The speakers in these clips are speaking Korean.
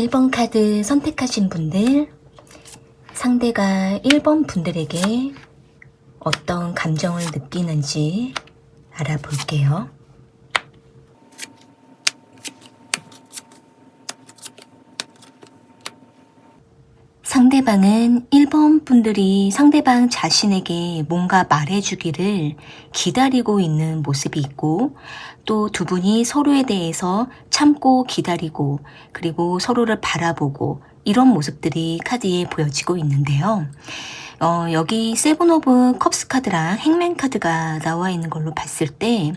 1번 카드 선택하신 분들, 상대가 1번 분들에게 어떤 감정을 느끼는지 알아볼게요. 상대방은 1번 분들이 상대방 자신에게 뭔가 말해주기를 기다리고 있는 모습이 있고, 또 두 분이 서로에 대해서 참고 기다리고 그리고 서로를 바라보고 이런 모습들이 카드에 보여지고 있는데요. 여기 세븐 오브 컵스 카드랑 행맨 카드가 나와 있는 걸로 봤을 때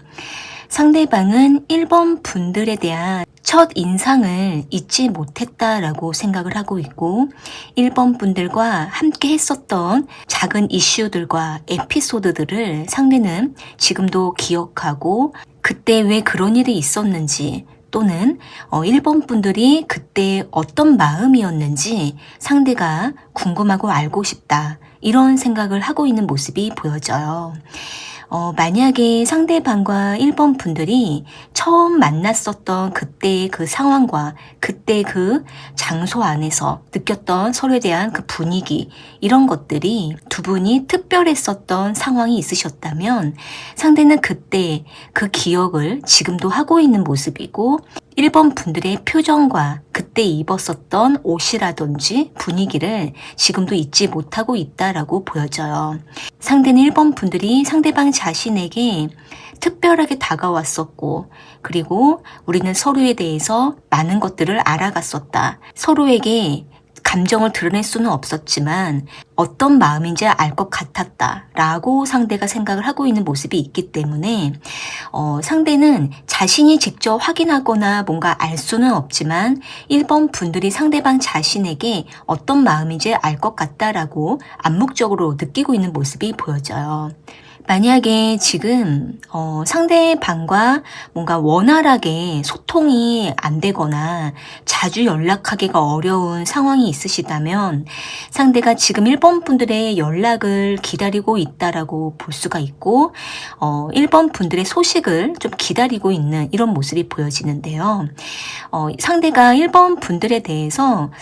상대방은 1번 분들에 대한 첫 인상을 잊지 못했다라고 생각을 하고 있고, 1번 분들과 함께 했었던 작은 이슈들과 에피소드들을 상대는 지금도 기억하고, 그때 왜 그런 일이 있었는지, 또는 1번 분들이 그때 어떤 마음이었는지 상대가 궁금하고 알고 싶다, 이런 생각을 하고 있는 모습이 보여져요. 만약에 상대방과 1번 분들이 처음 만났었던 그때의 그 상황과 그때 그 장소 안에서 느꼈던 서로에 대한 그 분위기, 이런 것들이 두 분이 특별했었던 상황이 있으셨다면 상대는 그때 그 기억을 지금도 하고 있는 모습이고, 1번 분들의 표정과 그때 입었었던 옷이라든지 분위기를 지금도 잊지 못하고 있다라고 보여져요. 상대는 1번 분들이 상대방 자신에게 특별하게 다가왔었고, 그리고 우리는 서로에 대해서 많은 것들을 알아갔었다. 서로에게 감정을 드러낼 수는 없었지만 어떤 마음인지 알 것 같았다 라고 상대가 생각을 하고 있는 모습이 있기 때문에 상대는 자신이 직접 확인하거나 뭔가 알 수는 없지만 1번 분들이 상대방 자신에게 어떤 마음인지 알 것 같다라고 암묵적으로 느끼고 있는 모습이 보여져요. 만약에 지금 상대방과 뭔가 원활하게 소통이 안 되거나 자주 연락하기가 어려운 상황이 있으시다면 상대가 지금 1번 분들의 연락을 기다리고 있다라고 볼 수가 있고, 1번 분들의 소식을 좀 기다리고 있는 이런 모습이 보여지는데요. 상대가 1번 분들에 대해서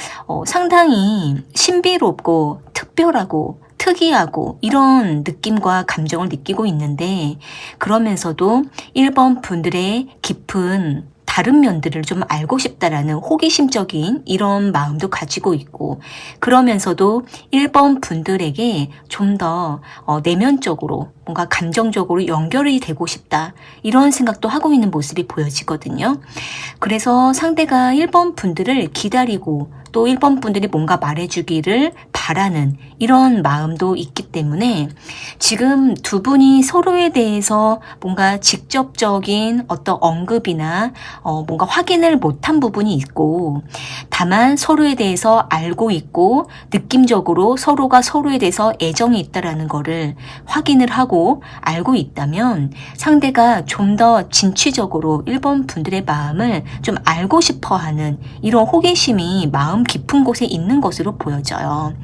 상당히 신비롭고 특별하고 특이하고 이런 느낌과 감정을 느끼고 있는데, 그러면서도 1번 분들의 깊은 다른 면들을 좀 알고 싶다라는 호기심적인 이런 마음도 가지고 있고, 그러면서도 1번 분들에게 좀 더 내면적으로 뭔가 감정적으로 연결이 되고 싶다, 이런 생각도 하고 있는 모습이 보여지거든요. 그래서 상대가 1번 분들을 기다리고 또 1번 분들이 뭔가 말해주기를 바라는 이런 마음도 있기 때문에 지금 두 분이 서로에 대해서 뭔가 직접적인 어떤 언급이나 뭔가 확인을 못한 부분이 있고, 다만 서로에 대해서 알고 있고 느낌적으로 서로가 서로에 대해서 애정이 있다라는 거를 확인을 하고 알고 있다면 상대가 좀 더 진취적으로 1번 분들의 마음을 좀 알고 싶어 하는 이런 호기심이 마음 깊은 곳에 있는 것으로 보여져요.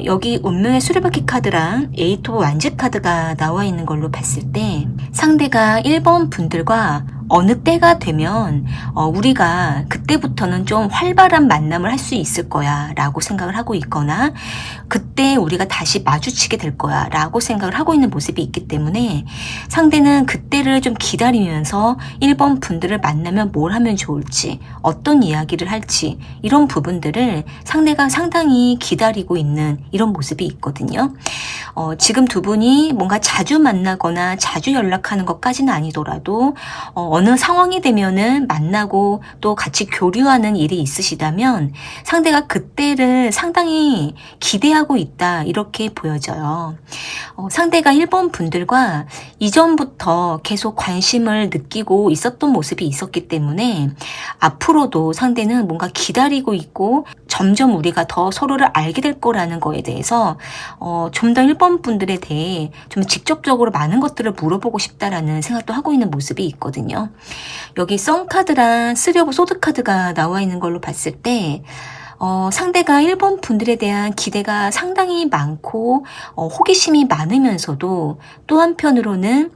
여기 운명의 수레바퀴 카드랑 에이트 오브 완즈 카드가 나와 있는 걸로 봤을 때 상대가 1번 분들과 어느 때가 되면 우리가 그때부터는 좀 활발한 만남을 할 수 있을 거야 라고 생각을 하고 있거나, 그때 우리가 다시 마주치게 될 거야 라고 생각을 하고 있는 모습이 있기 때문에 상대는 그때를 좀 기다리면서 1번 분들을 만나면 뭘 하면 좋을지, 어떤 이야기를 할지, 이런 부분들을 상대가 상당히 기다리고 있는 이런 모습이 있거든요. 지금 두 분이 뭔가 자주 만나거나 자주 연락하는 것까지는 아니더라도 어느 상황이 되면은 만나고 또 같이 교류하는 일이 있으시다면 상대가 그때를 상당히 기대하고 있다, 이렇게 보여져요. 상대가 1번 분들과 이전부터 계속 관심을 느끼고 있었던 모습이 있었기 때문에 앞으로도 상대는 뭔가 기다리고 있고 점점 우리가 더 서로를 알게 될 거라는 거에 대해서 좀 더 1번 분들에 대해 좀 직접적으로 많은 것들을 물어보고 싶다라는 생각도 하고 있는 모습이 있거든요. 여기 선 카드랑 쓰리 오브 소드 카드가 나와 있는 걸로 봤을 때 상대가 1번 분들에 대한 기대가 상당히 많고 호기심이 많으면서도 또 한편으로는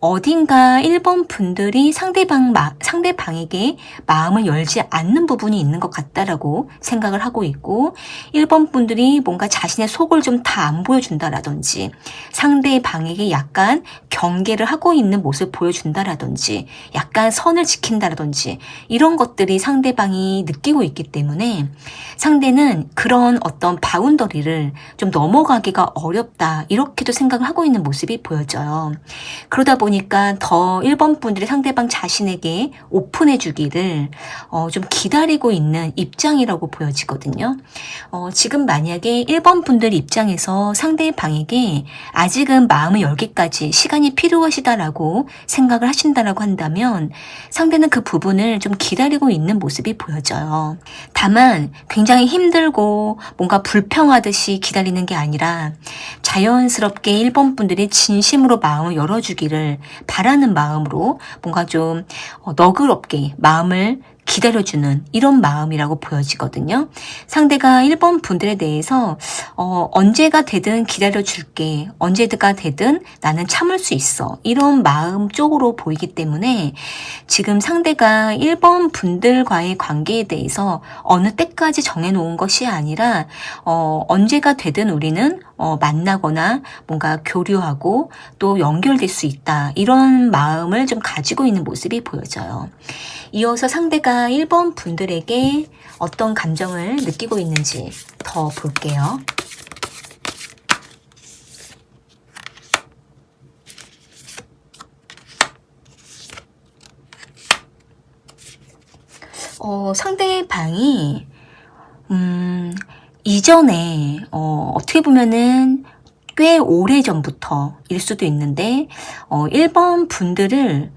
어딘가 1번 분들이 상대방에게 마음을 열지 않는 부분이 있는 것 같다라고 생각을 하고 있고, 1번 분들이 뭔가 자신의 속을 좀 다 안 보여준다라든지, 상대방에게 약간 경계를 하고 있는 모습을 보여준다라든지, 약간 선을 지킨다라든지, 이런 것들이 상대방이 느끼고 있기 때문에 상대는 그런 어떤 바운더리를 좀 넘어가기가 어렵다, 이렇게도 생각을 하고 있는 모습이 보여져요. 그러다 보니까 더 1번 분들이 상대방 자신에게 오픈해 주기를 좀 기다리고 있는 입장이라고 보여지거든요. 지금 만약에 1번 분들 입장에서 상대방에게 아직은 마음을 열기까지 시간이 필요하시다라고 생각을 하신다라고 한다면 상대는 그 부분을 좀 기다리고 있는 모습이 보여져요. 다만 굉장히 힘들고 뭔가 불평하듯이 기다리는 게 아니라 자연스럽게 1번 분들이 진심으로 마음을 열어주기를 바라는 마음으로 뭔가 좀 너그럽게 마음을 기다려주는 이런 마음이라고 보여지거든요. 상대가 1번 분들에 대해서 언제가 되든 기다려줄게, 언제가 되든 나는 참을 수 있어, 이런 마음 쪽으로 보이기 때문에 지금 상대가 1번 분들과의 관계에 대해서 어느 때까지 정해놓은 것이 아니라 언제가 되든 우리는 만나거나 뭔가 교류하고 또 연결될 수 있다, 이런 마음을 좀 가지고 있는 모습이 보여져요. 이어서 상대가 1번 분들에게 어떤 감정을 느끼고 있는지 더 볼게요. 상대방이 이전에 어떻게 보면은 꽤 오래 전부터 일 수도 있는데 1번 분들을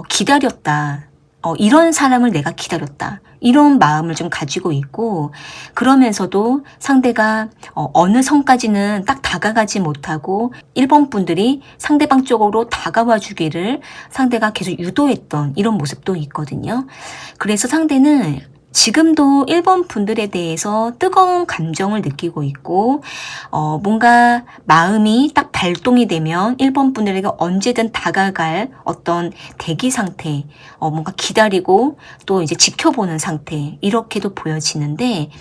기다렸다, 이런 사람을 내가 기다렸다, 이런 마음을 좀 가지고 있고, 그러면서도 상대가 어느 선까지는 딱 다가가지 못하고 1번 분들이 상대방 쪽으로 다가와 주기를 상대가 계속 유도했던 이런 모습도 있거든요. 그래서 상대는 지금도 1번 분들에 대해서 뜨거운 감정을 느끼고 있고, 뭔가 마음이 딱 발동이 되면 1번 분들에게 언제든 다가갈 어떤 대기 상태, 뭔가 기다리고 또 이제 지켜보는 상태, 이렇게도 보여지는데,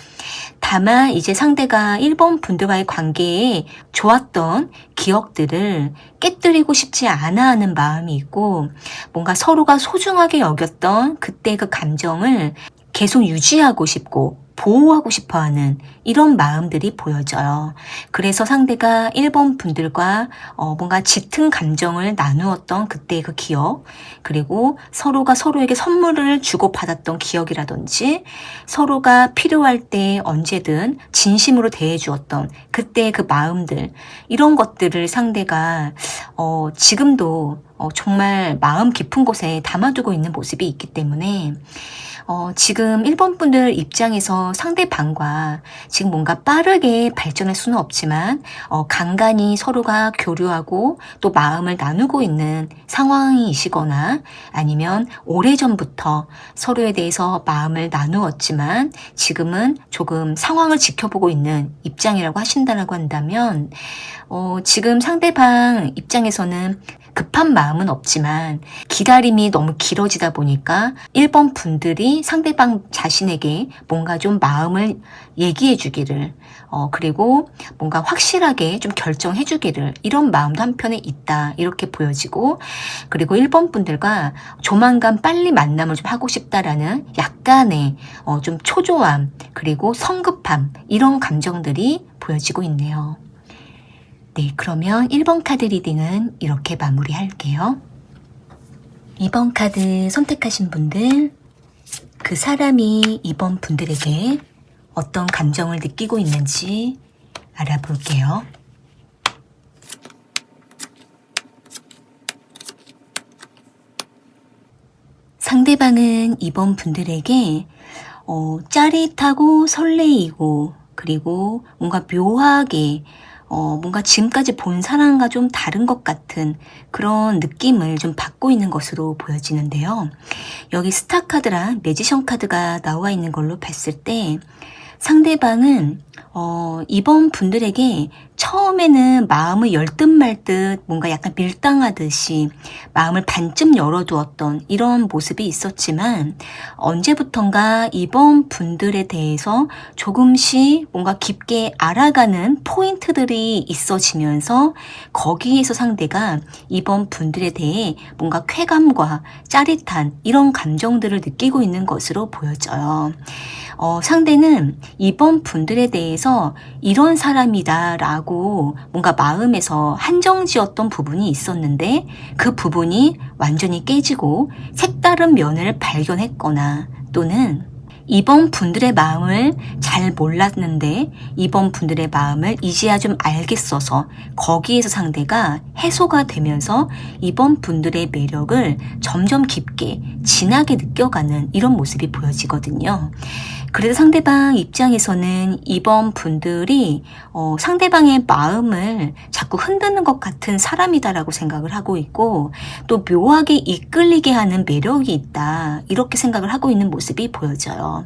다만 이제 상대가 1번 분들과의 관계에 좋았던 기억들을 깨뜨리고 싶지 않아 하는 마음이 있고, 뭔가 서로가 소중하게 여겼던 그때 그 감정을 계속 유지하고 싶고 보호하고 싶어하는 이런 마음들이 보여져요. 그래서 상대가 1번 분들과 뭔가 짙은 감정을 나누었던 그때 그 기억, 그리고 서로가 서로에게 선물을 주고받았던 기억이라든지, 서로가 필요할 때 언제든 진심으로 대해주었던 그때 그 마음들, 이런 것들을 상대가 지금도 정말 마음 깊은 곳에 담아두고 있는 모습이 있기 때문에 지금 1번 분들 입장에서 상대방과 지금 뭔가 빠르게 발전할 수는 없지만 간간히 서로가 교류하고 또 마음을 나누고 있는 상황이시거나, 아니면 오래전부터 서로에 대해서 마음을 나누었지만 지금은 조금 상황을 지켜보고 있는 입장이라고 하신다고 한다면 지금 상대방 입장에서는 급한 마음은 없지만 기다림이 너무 길어지다 보니까 1번 분들이 상대방 자신에게 뭔가 좀 마음을 얘기해 주기를, 그리고 뭔가 확실하게 좀 결정해 주기를, 이런 마음도 한편에 있다, 이렇게 보여지고, 그리고 1번 분들과 조만간 빨리 만남을 좀 하고 싶다라는 약간의 좀 초조함, 그리고 성급함, 이런 감정들이 보여지고 있네요. 네, 그러면 1번 카드 리딩은 이렇게 마무리할게요. 2번 카드 선택하신 분들, 그 사람이 2번 분들에게 어떤 감정을 느끼고 있는지 알아볼게요. 상대방은 2번 분들에게 짜릿하고 설레이고, 그리고 뭔가 묘하게 뭔가 지금까지 본 사람과 좀 다른 것 같은 그런 느낌을 좀 받고 있는 것으로 보여지는데요. 여기 스타 카드랑 매지션 카드가 나와 있는 걸로 봤을 때 상대방은 이번 분들에게 처음에는 마음을 열 듯 말 듯 뭔가 약간 밀당하듯이 마음을 반쯤 열어두었던 이런 모습이 있었지만, 언제부턴가 이번 분들에 대해서 조금씩 뭔가 깊게 알아가는 포인트들이 있어지면서 거기에서 상대가 이번 분들에 대해 뭔가 쾌감과 짜릿한 이런 감정들을 느끼고 있는 것으로 보여져요. 상대는 이번 분들에 대해서 이런 사람이다 라고 뭔가 마음에서 한정 지었던 부분이 있었는데, 그 부분이 완전히 깨지고 색다른 면을 발견했거나, 또는 이번 분들의 마음을 잘 몰랐는데 이번 분들의 마음을 이제야 좀 알겠어서 거기에서 상대가 해소가 되면서 이번 분들의 매력을 점점 깊게 진하게 느껴가는 이런 모습이 보여지거든요. 그래서 상대방 입장에서는 이번 분들이 상대방의 마음을 자꾸 흔드는 것 같은 사람이다라고 생각을 하고 있고, 또 묘하게 이끌리게 하는 매력이 있다, 이렇게 생각을 하고 있는 모습이 보여져요.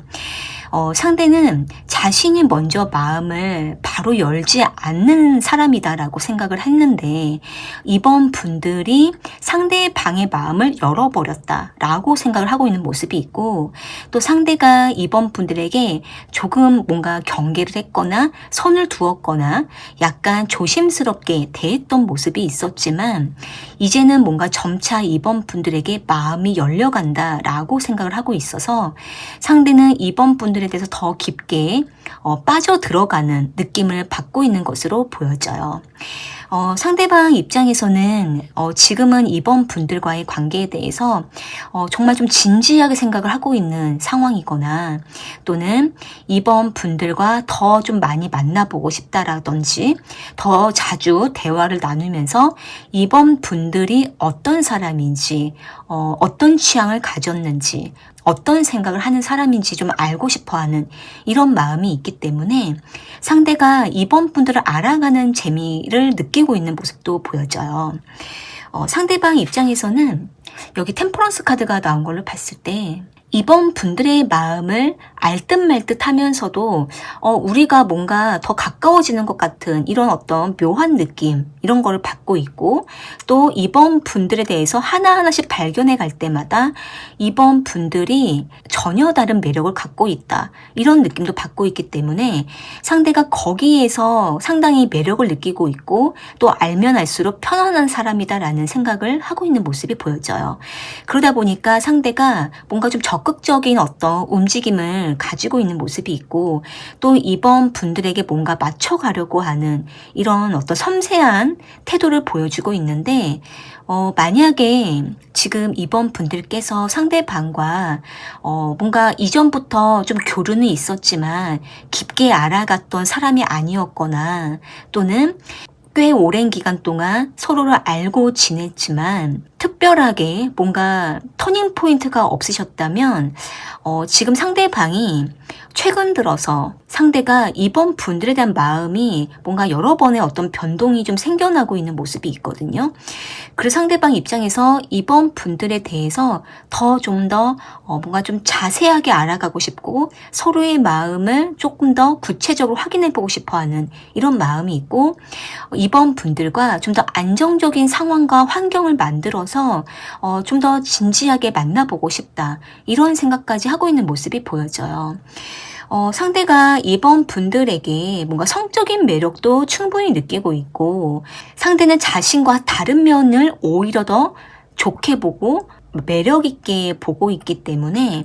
상대는 자신이 먼저 마음을 바로 열지 않는 사람이다라고 생각을 했는데, 이번 분들이 상대방의 마음을 열어버렸다라고 생각을 하고 있는 모습이 있고, 또 상대가 이번 분들에게 조금 뭔가 경계를 했거나 선을 두었거나 약간 조심스럽게 대했던 모습이 있었지만, 이제는 뭔가 점차 이번 분들에게 마음이 열려간다라고 생각을 하고 있어서 상대는 이번 분들에 대해서 더 깊게 빠져 들어가는 느낌을 받고 있는 것으로 보여져요. 상대방 입장에서는 지금은 이번 분들과의 관계에 대해서 정말 좀 진지하게 생각을 하고 있는 상황이거나, 또는 이번 분들과 더 좀 많이 만나보고 싶다라든지 더 자주 대화를 나누면서 이번 분들이 어떤 사람인지, 어떤 취향을 가졌는지, 어떤 생각을 하는 사람인지 좀 알고 싶어하는 이런 마음이 있기 때문에 상대가 이번 분들을 알아가는 재미를 느끼고 있는 모습도 보여져요. 상대방 입장에서는 여기 템퍼런스 카드가 나온 걸로 봤을 때 이번 분들의 마음을 알 듯 말 듯 하면서도 우리가 뭔가 더 가까워지는 것 같은 이런 어떤 묘한 느낌, 이런 거를 받고 있고, 또 이번 분들에 대해서 하나하나씩 발견해 갈 때마다 이번 분들이 전혀 다른 매력을 갖고 있다, 이런 느낌도 받고 있기 때문에 상대가 거기에서 상당히 매력을 느끼고 있고, 또 알면 알수록 편안한 사람이다라는 생각을 하고 있는 모습이 보여져요. 그러다 보니까 상대가 뭔가 좀 적극적인 어떤 움직임을 가지고 있는 모습이 있고, 또 이번 분들에게 뭔가 맞춰가려고 하는 이런 어떤 섬세한 태도를 보여주고 있는데, 만약에 지금 이번 분들께서 상대방과 뭔가 이전부터 좀 교류는 있었지만 깊게 알아갔던 사람이 아니었거나, 또는 꽤 오랜 기간 동안 서로를 알고 지냈지만 특별하게 뭔가 터닝 포인트가 없으셨다면, 지금 상대방이 최근 들어서 상대가 이번 분들에 대한 마음이 뭔가 여러 번의 어떤 변동이 좀 생겨나고 있는 모습이 있거든요. 그래서 상대방 입장에서 이번 분들에 대해서 좀 더 뭔가 좀 자세하게 알아가고 싶고, 서로의 마음을 조금 더 구체적으로 확인해 보고 싶어 하는 이런 마음이 있고, 이번 분들과 좀 더 안정적인 상황과 환경을 만들어서 좀 더 진지하게 만나보고 싶다, 이런 생각까지 하고 있는 모습이 보여져요. 상대가 이번 분들에게 뭔가 성적인 매력도 충분히 느끼고 있고, 상대는 자신과 다른 면을 오히려 더 좋게 보고 매력 있게 보고 있기 때문에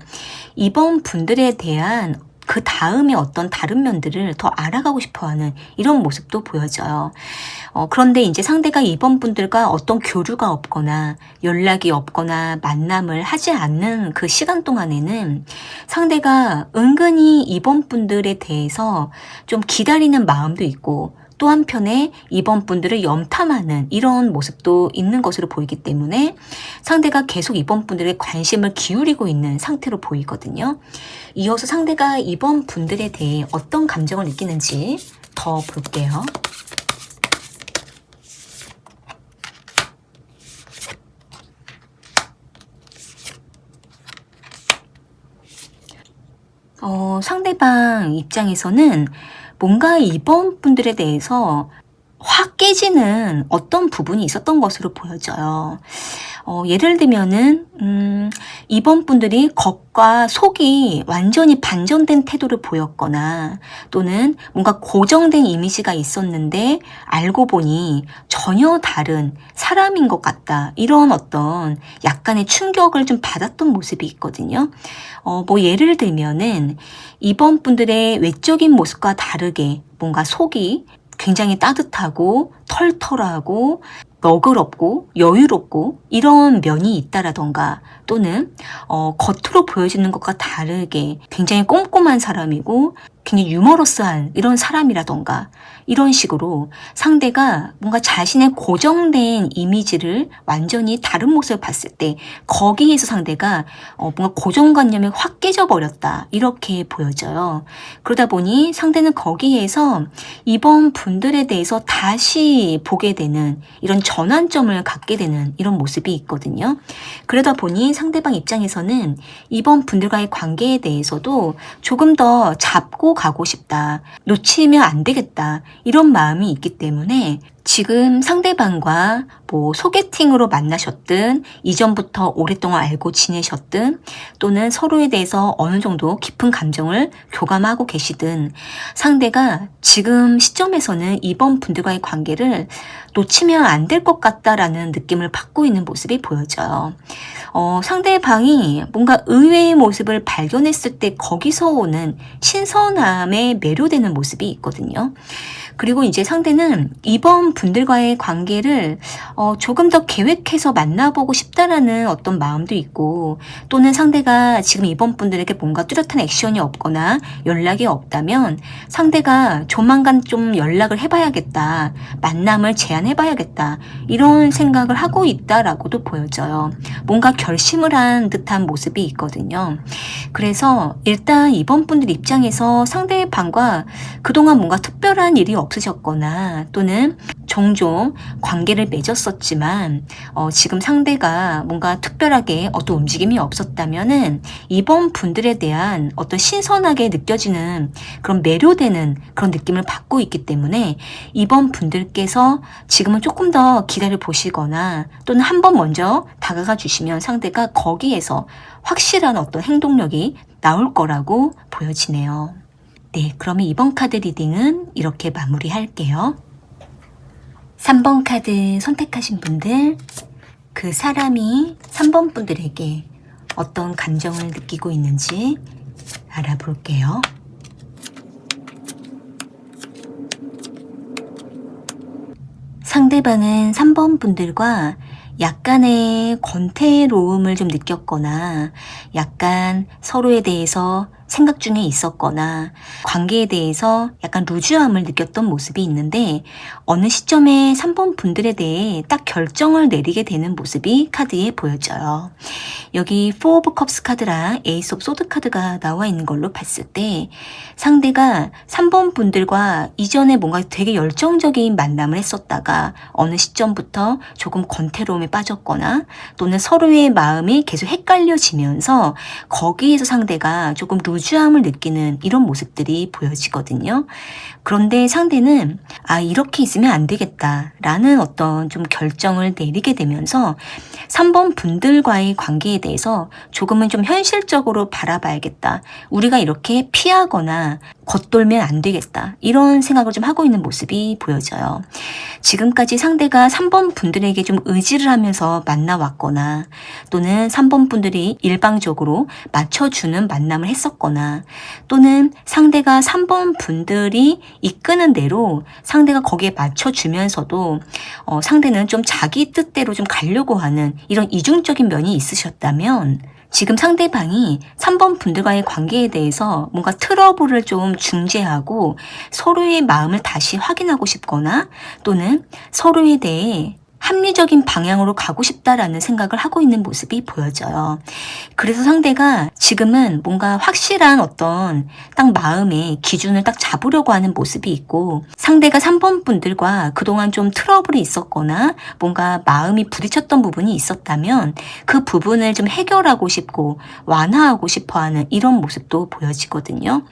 이번 분들에 대한 그 다음에 어떤 다른 면들을 더 알아가고 싶어하는 이런 모습도 보여져요. 그런데 이제 상대가 이번 분들과 어떤 교류가 없거나 연락이 없거나 만남을 하지 않는 그 시간 동안에는 상대가 은근히 이번 분들에 대해서 좀 기다리는 마음도 있고, 또 한편에 이번 분들을 염탐하는 이런 모습도 있는 것으로 보이기 때문에 상대가 계속 이번 분들에 관심을 기울이고 있는 상태로 보이거든요. 이어서 상대가 이번 분들에 대해 어떤 감정을 느끼는지 더 볼게요. 상대방 입장에서는 뭔가 이번 분들에 대해서 확 깨지는 어떤 부분이 있었던 것으로 보여져요. 예를 들면은 이번 분들이 겉과 속이 완전히 반전된 태도를 보였거나 또는 뭔가 고정된 이미지가 있었는데 알고 보니 전혀 다른 사람인 것 같다. 이런 어떤 약간의 충격을 좀 받았던 모습이 있거든요. 예를 들면은 이번 분들의 외적인 모습과 다르게 뭔가 속이 굉장히 따뜻하고 털털하고 너그럽고 여유롭고 이런 면이 있다라던가 또는 겉으로 보여지는 것과 다르게 굉장히 꼼꼼한 사람이고 굉장히 유머러스한 이런 사람이라던가 이런 식으로 상대가 뭔가 자신의 고정된 이미지를 완전히 다른 모습을 봤을 때 거기에서 상대가 뭔가 고정관념이 확 깨져버렸다 이렇게 보여져요. 그러다 보니 상대는 거기에서 이번 분들에 대해서 다시 보게 되는 이런 전환점을 갖게 되는 이런 모습이 있거든요. 그러다 보니 상대방 입장에서는 이번 분들과의 관계에 대해서도 조금 더 잡고 가고 싶다. 놓치면 안 되겠다. 이런 마음이 있기 때문에 지금 상대방과 소개팅으로 만나셨든 이전부터 오랫동안 알고 지내셨든 또는 서로에 대해서 어느 정도 깊은 감정을 교감하고 계시든 상대가 지금 시점에서는 이번 분들과의 관계를 놓치면 안 될 것 같다라는 느낌을 받고 있는 모습이 보여져요. 상대방이 뭔가 의외의 모습을 발견했을 때 거기서 오는 신선함에 매료되는 모습이 있거든요. 그리고 이제 상대는 이번 분들과의 관계를 조금 더 계획해서 만나보고 싶다라는 어떤 마음도 있고 또는 상대가 지금 이번 분들에게 뭔가 뚜렷한 액션이 없거나 연락이 없다면 상대가 조만간 좀 연락을 해봐야겠다. 만남을 제안해봐야겠다. 이런 생각을 하고 있다라고도 보여져요. 뭔가 결심을 한 듯한 모습이 있거든요. 그래서 일단 이번 분들 입장에서 상대방과 그동안 뭔가 특별한 일이 없으셨거나 또는 종종 관계를 맺었었지만 지금 상대가 뭔가 특별하게 어떤 움직임이 없었다면은 이번 분들에 대한 어떤 신선하게 느껴지는 그런 매료되는 그런 느낌을 받고 있기 때문에 이번 분들께서 지금은 조금 더 기다려 보시거나 또는 한번 먼저 다가가 주시면 상대가 거기에서 확실한 어떤 행동력이 나올 거라고 보여지네요. 네, 그러면 이번 카드 리딩은 이렇게 마무리할게요. 3번 카드 선택하신 분들, 그 사람이 3번 분들에게 어떤 감정을 느끼고 있는지 알아볼게요. 상대방은 3번 분들과 약간의 권태로움을 좀 느꼈거나 약간 서로에 대해서 생각 중에 있었거나 관계에 대해서 약간 루즈함을 느꼈던 모습이 있는데 어느 시점에 3번 분들에 대해 딱 결정을 내리게 되는 모습이 카드에 보여져요. 여기 4 of Cups 카드랑 Ace of Swords 카드가 나와 있는 걸로 봤을 때 상대가 3번 분들과 이전에 뭔가 되게 열정적인 만남을 했었다가 어느 시점부터 조금 권태로움에 빠졌거나 또는 서로의 마음이 계속 헷갈려지면서 거기에서 상대가 조금 루즈함을 느끼는 이런 모습들이 보여지거든요. 그런데 상대는 이렇게 있으면 안 되겠다 라는 어떤 좀 결정을 내리게 되면서 3번 분들과의 관계에 대해서 조금은 좀 현실적으로 바라봐야겠다. 우리가 이렇게 피하거나 겉돌면 안 되겠다. 이런 생각을 좀 하고 있는 모습이 보여져요. 지금까지 상대가 3번 분들에게 좀 의지를 하면서 만나왔거나 또는 3번 분들이 일방적으로 맞춰주는 만남을 했었거나 또는 상대가 3번 분들이 이끄는 대로 상대가 거기에 맞춰주면서도 상대는 좀 자기 뜻대로 좀 가려고 하는 이런 이중적인 면이 있으셨다면 지금 상대방이 3번 분들과의 관계에 대해서 뭔가 트러블을 좀 중재하고 서로의 마음을 다시 확인하고 싶거나 또는 서로에 대해 합리적인 방향으로 가고 싶다라는 생각을 하고 있는 모습이 보여져요. 그래서 상대가 지금은 뭔가 확실한 어떤 딱 마음의 기준을 딱 잡으려고 하는 모습이 있고, 상대가 3번 분들과 그동안 좀 트러블이 있었거나 뭔가 마음이 부딪혔던 부분이 있었다면 그 부분을 좀 해결하고 싶고 완화하고 싶어 하는 이런 모습도 보여지거든요.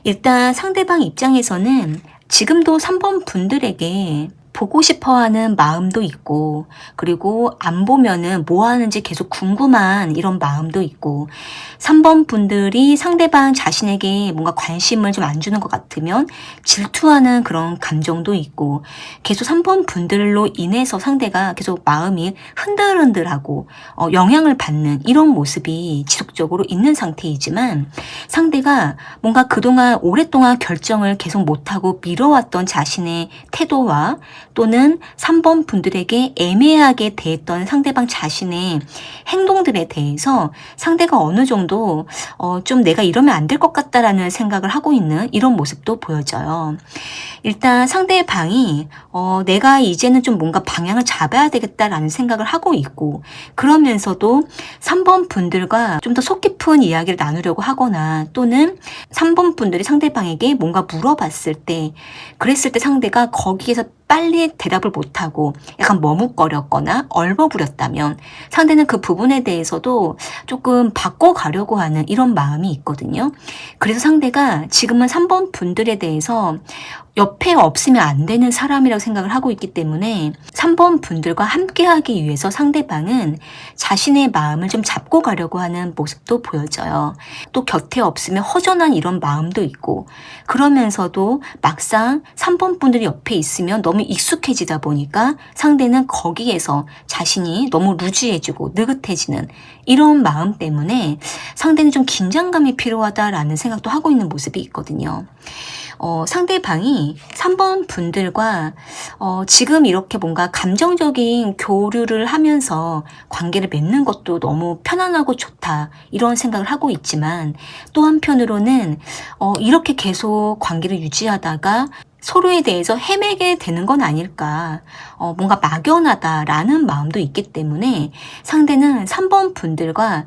일단 상대방 입장에서는 지금도 3번 분들에게 보고 싶어 하는 마음도 있고, 그리고 안 보면은 뭐 하는지 계속 궁금한 이런 마음도 있고, 3번 분들이 상대방 자신에게 뭔가 관심을 좀 안 주는 것 같으면 질투하는 그런 감정도 있고, 계속 3번 분들로 인해서 상대가 계속 마음이 흔들흔들하고 영향을 받는 이런 모습이 지속적으로 있는 상태이지만, 상대가 뭔가 그동안 오랫동안 결정을 계속 못하고 미뤄왔던 자신의 태도와 또는 3번 분들에게 애매하게 대했던 상대방 자신의 행동들에 대해서 상대가 어느 정도 좀 내가 이러면 안 될 것 같다라는 생각을 하고 있는 이런 모습도 보여져요. 일단 상대방이 내가 이제는 좀 뭔가 방향을 잡아야 되겠다라는 생각을 하고 있고, 그러면서도 3번 분들과 좀 더 속 깊은 이야기를 나누려고 하거나, 또는 3번 분들이 상대방에게 뭔가 물어봤을 때, 그랬을 때 상대가 거기에서 빨리 대답을 못하고 약간 머뭇거렸거나 얼버무렸다면 상대는 그 부분에 대해서도 조금 바꿔가려고 하는 이런 마음이 있거든요. 그래서 상대가 지금은 3번 분들에 대해서 옆에 없으면 안 되는 사람이라고 생각을 하고 있기 때문에 3번 분들과 함께 하기 위해서 상대방은 자신의 마음을 좀 잡고 가려고 하는 모습도 보여져요. 또 곁에 없으면 허전한 이런 마음도 있고, 그러면서도 막상 3번 분들이 옆에 있으면 너무 익숙해지다 보니까 상대는 거기에서 자신이 너무 루즈해지고 느긋해지는 이런 마음 때문에 상대는 좀 긴장감이 필요하다라는 생각도 하고 있는 모습이 있거든요. 상대방이 3번 분들과 지금 이렇게 뭔가 감정적인 교류를 하면서 관계를 맺는 것도 너무 편안하고 좋다 이런 생각을 하고 있지만, 또 한편으로는 이렇게 계속 관계를 유지하다가 서로에 대해서 헤매게 되는 건 아닐까, 뭔가 막연하다라는 마음도 있기 때문에 상대는 3번 분들과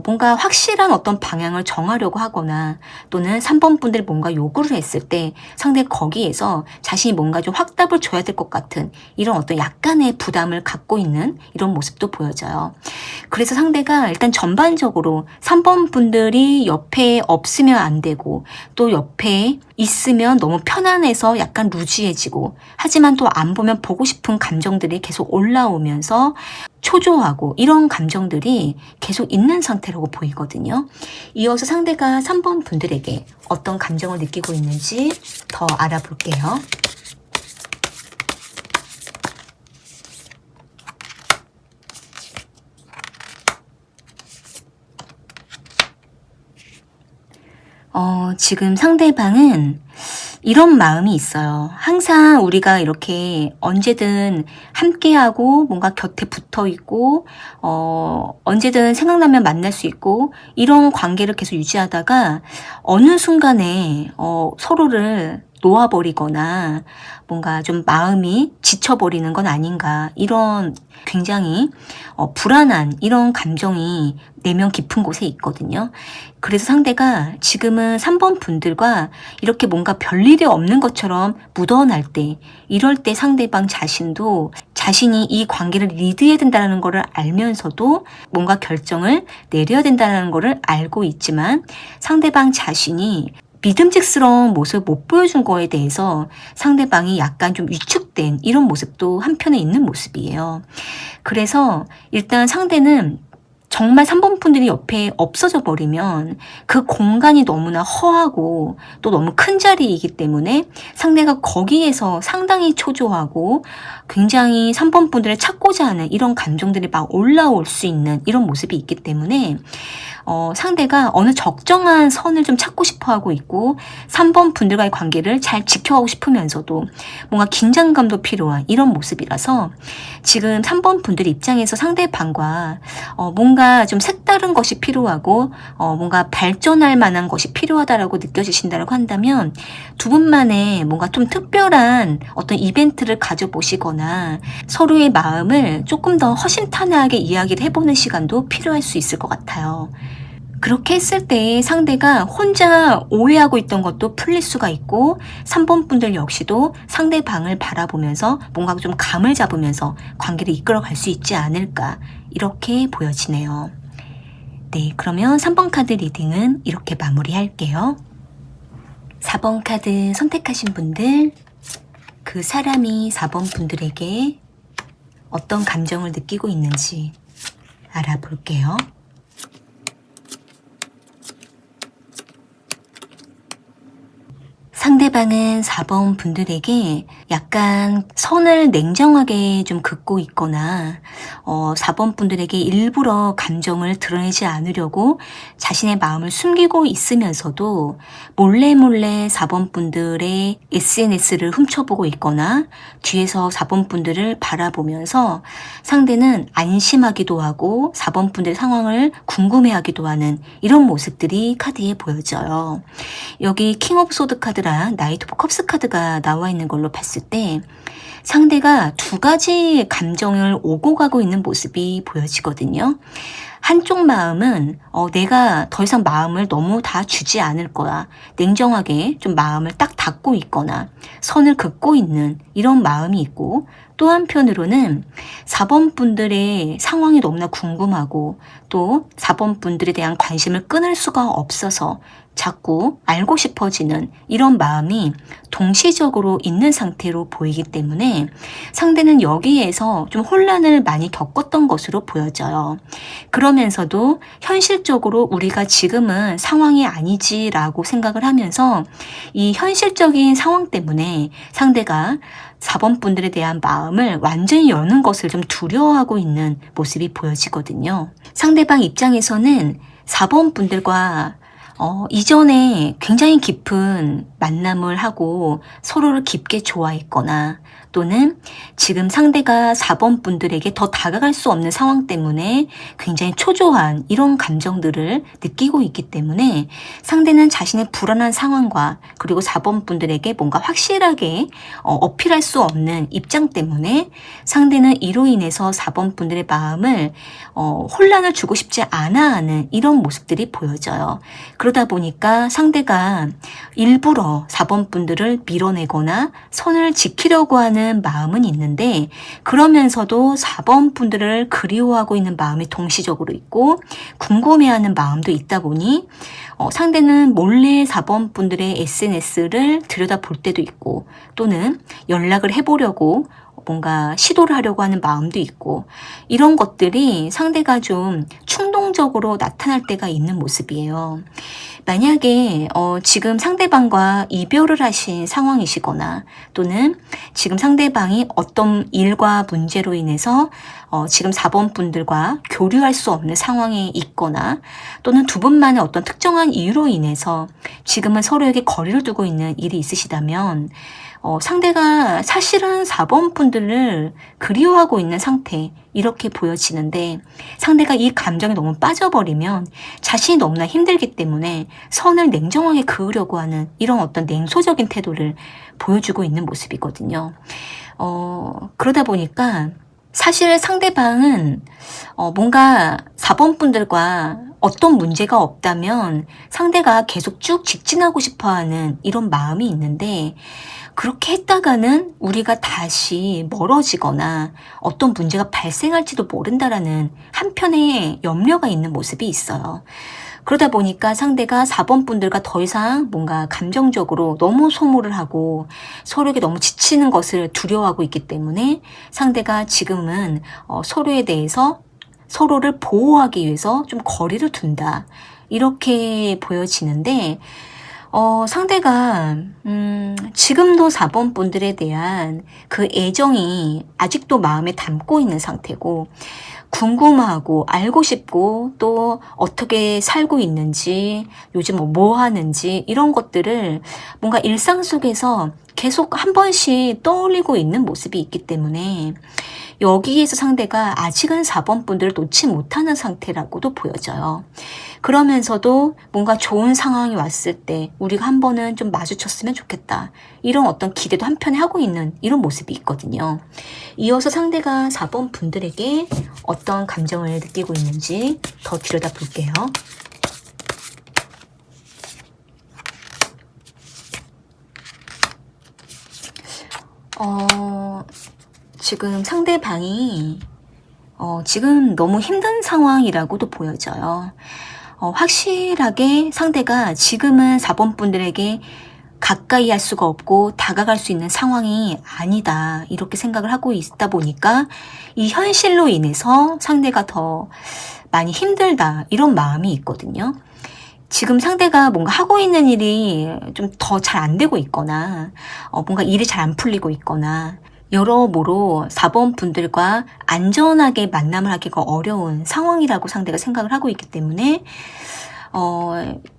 뭔가 확실한 어떤 방향을 정하려고 하거나, 또는 3번 분들이 뭔가 요구를 했을 때 상대 거기에서 자신이 뭔가 좀 확답을 줘야 될 것 같은 이런 어떤 약간의 부담을 갖고 있는 이런 모습도 보여져요. 그래서 상대가 일단 전반적으로 3번 분들이 옆에 없으면 안 되고, 또 옆에 있으면 너무 편안해서 약간 루즈해지고, 하지만 또 안 보면 보고 싶은 감정들이 계속 올라오면서 초조하고 이런 감정들이 계속 있는 상태라고 보이거든요. 이어서 상대가 3번 분들에게 어떤 감정을 느끼고 있는지 더 알아볼게요. 지금 상대방은 이런 마음이 있어요. 항상 우리가 이렇게 언제든 함께하고 뭔가 곁에 붙어 있고, 언제든 생각나면 만날 수 있고, 이런 관계를 계속 유지하다가 어느 순간에 서로를 놓아버리거나 뭔가 좀 마음이 지쳐버리는 건 아닌가, 이런 굉장히 불안한 이런 감정이 내면 깊은 곳에 있거든요. 그래서 상대가 지금은 3번 분들과 이렇게 뭔가 별일이 없는 것처럼 묻어날 때, 이럴 때 상대방 자신도 자신이 이 관계를 리드해야 된다는 것을 알면서도 뭔가 결정을 내려야 된다는 것을 알고 있지만, 상대방 자신이 믿음직스러운 모습을 못 보여준 거에 대해서 상대방이 약간 좀 위축된 이런 모습도 한편에 있는 모습이에요. 그래서 일단 상대는 정말 3번 분들이 옆에 없어져 버리면 그 공간이 너무나 허하고 또 너무 큰 자리이기 때문에 상대가 거기에서 상당히 초조하고 굉장히 3번 분들을 찾고자 하는 이런 감정들이 막 올라올 수 있는 이런 모습이 있기 때문에 상대가 어느 적정한 선을 좀 찾고 싶어 하고 있고, 3번 분들과의 관계를 잘 지켜가고 싶으면서도 뭔가 긴장감도 필요한 이런 모습이라서 지금 3번 분들 입장에서 상대방과 뭔가 뭔가 좀 색다른 것이 필요하고 뭔가 발전할 만한 것이 필요하다라고 느껴지신다고 한다면 두 분만의 뭔가 좀 특별한 어떤 이벤트를 가져보시거나 서로의 마음을 조금 더 허심탄회하게 이야기를 해보는 시간도 필요할 수 있을 것 같아요. 그렇게 했을 때 상대가 혼자 오해하고 있던 것도 풀릴 수가 있고 3번 분들 역시도 상대방을 바라보면서 뭔가 좀 감을 잡으면서 관계를 이끌어갈 수 있지 않을까 이렇게 보여지네요. 네, 그러면 3번 카드 리딩은 이렇게 마무리할게요. 4번 카드 선택하신 분들, 그 사람이 4번 분들에게 어떤 감정을 느끼고 있는지 알아볼게요. 상대방은 4번 분들에게 약간 선을 냉정하게 좀 긋고 있거나 4번 분들에게 일부러 감정을 드러내지 않으려고 자신의 마음을 숨기고 있으면서도 몰래 4번 분들의 SNS를 훔쳐보고 있거나 뒤에서 4번 분들을 바라보면서 상대는 안심하기도 하고 4번 분들의 상황을 궁금해하기도 하는 이런 모습들이 카드에 보여져요. 여기 킹 오브 소드 카드랑 나이트 오브 컵스 카드가 나와 있는 걸로 봤을 때 상대가 두 가지 감정을 오고 가고 있는 모습이 보여지거든요. 한쪽 마음은 내가 더 이상 마음을 너무 다 주지 않을 거야. 냉정하게 좀 마음을 딱 닫고 있거나 선을 긋고 있는 이런 마음이 있고, 또 한편으로는 4번 분들의 상황이 너무나 궁금하고 또 4번 분들에 대한 관심을 끊을 수가 없어서 자꾸 알고 싶어지는 이런 마음이 동시적으로 있는 상태로 보이기 때문에 상대는 여기에서 좀 혼란을 많이 겪었던 것으로 보여져요. 그러면서도 현실적으로 우리가 지금은 상황이 아니지라고 생각을 하면서 이 현실적인 상황 때문에 상대가 4번 분들에 대한 마음을 완전히 여는 것을 좀 두려워하고 있는 모습이 보여지거든요. 상대방 입장에서는 4번 분들과 이전에 굉장히 깊은 만남을 하고 서로를 깊게 좋아했거나 또는 지금 상대가 4번 분들에게 더 다가갈 수 없는 상황 때문에 굉장히 초조한 이런 감정들을 느끼고 있기 때문에 상대는 자신의 불안한 상황과 그리고 4번 분들에게 뭔가 확실하게 어필할 수 없는 입장 때문에 상대는 이로 인해서 4번 분들의 마음을 혼란을 주고 싶지 않아 하는 이런 모습들이 보여져요. 그러다 보니까 상대가 일부러 4번 분들을 밀어내거나 선을 지키려고 하는 마음은 있는데, 그러면서도 4번 분들을 그리워하고 있는 마음이 동시적으로 있고 궁금해하는 마음도 있다 보니 상대는 몰래 4번 분들의 SNS를 들여다볼 때도 있고 또는 연락을 해보려고 뭔가 시도를 하려고 하는 마음도 있고, 이런 것들이 상대가 좀 충동적으로 나타날 때가 있는 모습이에요. 만약에 지금 상대방과 이별을 하신 상황이시거나 또는 지금 상대방이 어떤 일과 문제로 인해서 지금 4번 분들과 교류할 수 없는 상황에 있거나 또는 두 분만의 어떤 특정한 이유로 인해서 지금은 서로에게 거리를 두고 있는 일이 있으시다면 상대가 사실은 4번 분들을 그리워하고 있는 상태 이렇게 보여지는데, 상대가 이 감정에 너무 빠져버리면 자신이 너무나 힘들기 때문에 선을 냉정하게 그으려고 하는 이런 어떤 냉소적인 태도를 보여주고 있는 모습이거든요. 그러다 보니까 사실 상대방은 뭔가 4번 분들과 어떤 문제가 없다면 상대가 계속 쭉 직진하고 싶어하는 이런 마음이 있는데, 그렇게 했다가는 우리가 다시 멀어지거나 어떤 문제가 발생할지도 모른다라는 한편의 염려가 있는 모습이 있어요. 그러다 보니까 상대가 4번 분들과 더 이상 뭔가 감정적으로 너무 소모를 하고 서로에게 너무 지치는 것을 두려워하고 있기 때문에 상대가 지금은 서로에 대해서 서로를 보호하기 위해서 좀 거리를 둔다, 이렇게 보여지는데, 상대가 지금도 4번 분들에 대한 그 애정이 아직도 마음에 담고 있는 상태고, 궁금하고 알고 싶고 또 어떻게 살고 있는지, 요즘 뭐 하는지 이런 것들을 뭔가 일상 속에서 계속 한 번씩 떠올리고 있는 모습이 있기 때문에 여기에서 상대가 아직은 4번 분들을 놓지 못하는 상태라고도 보여져요. 그러면서도 뭔가 좋은 상황이 왔을 때 우리가 한 번은 좀 마주쳤으면 좋겠다. 이런 어떤 기대도 한편에 하고 있는 이런 모습이 있거든요. 이어서 상대가 4번 분들에게 어떤 감정을 느끼고 있는지 더 들여다볼게요. 지금 상대방이 지금 너무 힘든 상황이라고도 보여져요. 확실하게 상대가 지금은 4번 분들에게 가까이 할 수가 없고 다가갈 수 있는 상황이 아니다. 이렇게 생각을 하고 있다 보니까 이 현실로 인해서 상대가 더 많이 힘들다. 이런 마음이 있거든요. 지금 상대가 뭔가 하고 있는 일이 좀 더 잘 안 되고 있거나 뭔가 일이 잘 안 풀리고 있거나 여러모로 4번 분들과 안전하게 만남을 하기가 어려운 상황이라고 상대가 생각을 하고 있기 때문에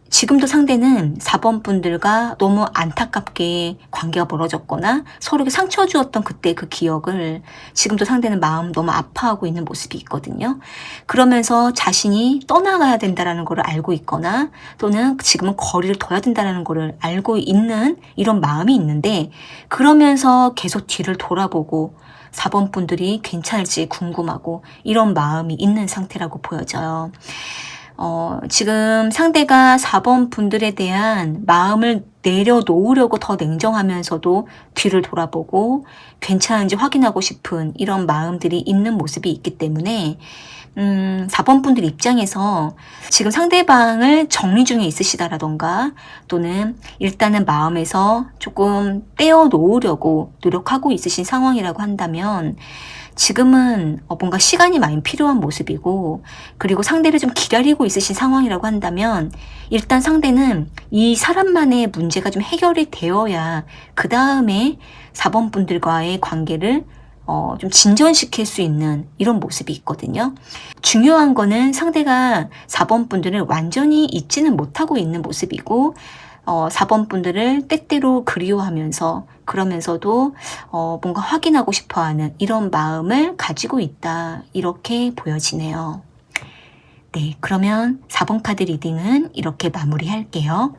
지금도 상대는 4번 분들과 너무 안타깝게 관계가 멀어졌거나 서로에게 상처 주었던 그때 그 기억을 지금도 상대는 마음 너무 아파하고 있는 모습이 있거든요. 그러면서 자신이 떠나가야 된다는 걸 알고 있거나 또는 지금은 거리를 둬야 된다는 걸 알고 있는 이런 마음이 있는데 그러면서 계속 뒤를 돌아보고 4번 분들이 괜찮을지 궁금하고 이런 마음이 있는 상태라고 보여져요. 지금 상대가 4번 분들에 대한 마음을 내려놓으려고 더 냉정하면서도 뒤를 돌아보고 괜찮은지 확인하고 싶은 이런 마음들이 있는 모습이 있기 때문에 4번 분들 입장에서 지금 상대방을 정리 중에 있으시다라던가 또는 일단은 마음에서 조금 떼어놓으려고 노력하고 있으신 상황이라고 한다면 지금은 뭔가 시간이 많이 필요한 모습이고 그리고 상대를 좀 기다리고 있으신 상황이라고 한다면 일단 상대는 이 사람만의 문제가 좀 해결이 되어야 그 다음에 4번 분들과의 관계를 좀 진전시킬 수 있는 이런 모습이 있거든요. 중요한 거는 상대가 4번 분들을 완전히 잊지는 못하고 있는 모습이고 4번 분들을 때때로 그리워하면서 그러면서도 뭔가 확인하고 싶어하는 이런 마음을 가지고 있다. 이렇게 보여지네요. 네, 그러면 4번 카드 리딩은 이렇게 마무리할게요.